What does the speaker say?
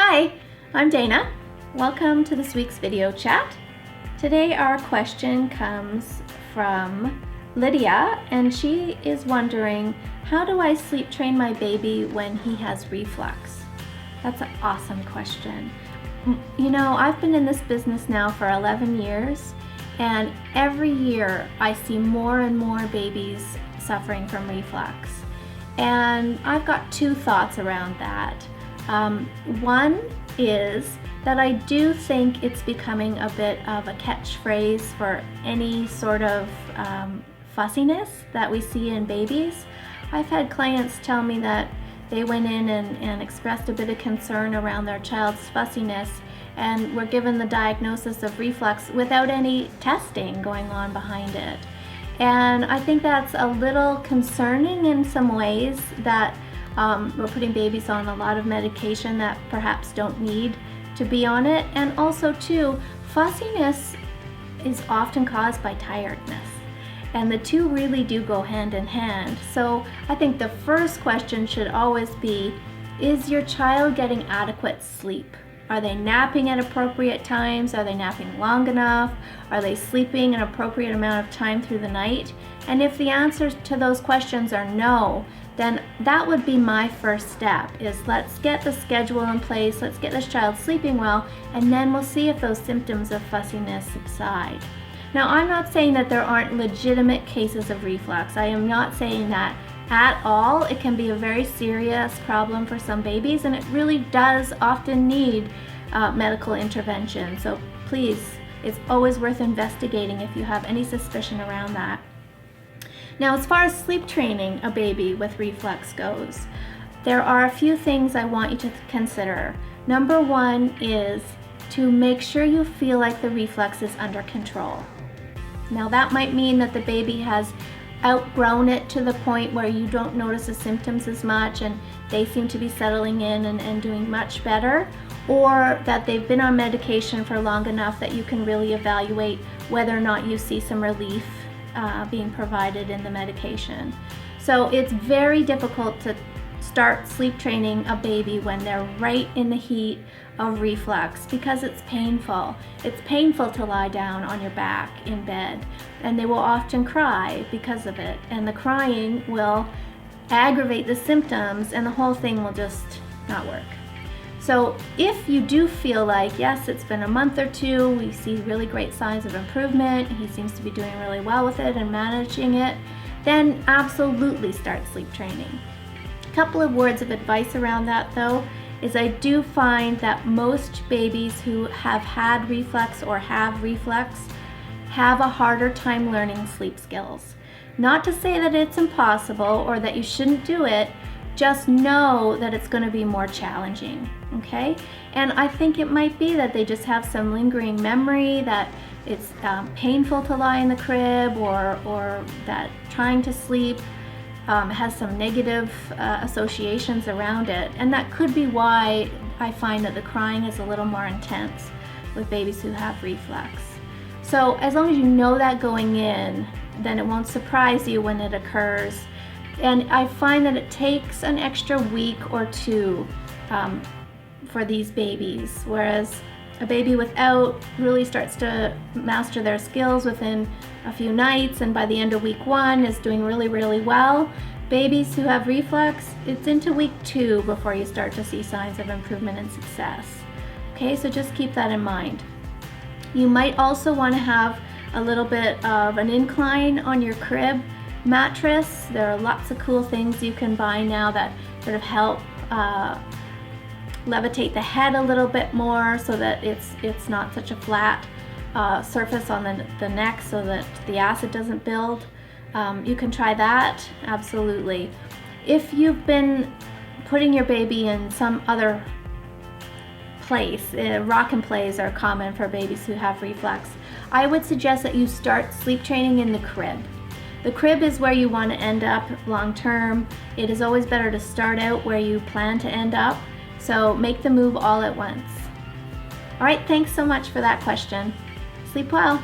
Hi, I'm Dana. Welcome to this week's video chat. Today our question comes from Lydia, and she is wondering, how do I sleep train my baby when he has reflux? That's an awesome question. You know, I've been in this business now for 11 years, and every year I see more and more babies suffering from reflux. And I've got two thoughts around that. One is that I do think it's becoming a bit of a catchphrase for any sort of fussiness that we see in babies. I've had clients tell me that they went in and expressed a bit of concern around their child's fussiness and were given the diagnosis of reflux without any testing going on behind it. And I think that's a little concerning in some ways, that we're putting babies on a lot of medication that perhaps don't need to be on it. And also too, fussiness is often caused by tiredness, and the two really do go hand in hand. So I think the first question should always be, is your child getting adequate sleep? Are they napping at appropriate times? Are they napping long enough? Are they sleeping an appropriate amount of time through the night? And if the answers to those questions are no, then that would be my first step, is let's get the schedule in place, let's get this child sleeping well, and then we'll see if those symptoms of fussiness subside. Now, I'm not saying that there aren't legitimate cases of reflux. I am not saying that at all. It can be a very serious problem for some babies, and it really does often need medical intervention. So please, it's always worth investigating if you have any suspicion around that. Now, as far as sleep training a baby with reflux goes, there are a few things I want you to consider. Number one is to make sure you feel like the reflux is under control. Now, that might mean that the baby has outgrown it to the point where you don't notice the symptoms as much and they seem to be settling in and doing much better, or that they've been on medication for long enough that you can really evaluate whether or not you see some relief being provided in the medication. So it's very difficult to start sleep training a baby when they're right in the heat of reflux, because it's painful. It's painful to lie down on your back in bed, and they will often cry because of it, and the crying will aggravate the symptoms and the whole thing will just not work. So if you do feel like, yes, it's been a month or two, we see really great signs of improvement, he seems to be doing really well with it and managing it, then absolutely start sleep training. A couple of words of advice around that though is, I do find that most babies who have had reflux or have reflux have a harder time learning sleep skills. Not to say that it's impossible or that you shouldn't do it, just know that it's going to be more challenging, okay? And I think it might be that they just have some lingering memory, that it's painful to lie in the crib, or that trying to sleep has some negative associations around it. And that could be why I find that the crying is a little more intense with babies who have reflux. So as long as you know that going in, then it won't surprise you when it occurs. And I find that it takes an extra week or two for these babies, whereas a baby without really starts to master their skills within a few nights, and by the end of week 1 is doing really, really well. Babies who have reflux, it's into week 2 before you start to see signs of improvement and success. Okay, so just keep that in mind. You might also want to have a little bit of an incline on your crib mattress. There are lots of cool things you can buy now that sort of help levitate the head a little bit more, so that it's not such a flat surface on the neck, so that the acid doesn't build. You can try that, absolutely. If you've been putting your baby in some other place, rock and plays are common for babies who have reflux, I would suggest that you start sleep training in the crib. The crib is where you want to end up long term. It is always better to start out where you plan to end up, so make the move all at once. All right, thanks so much for that question. Sleep well.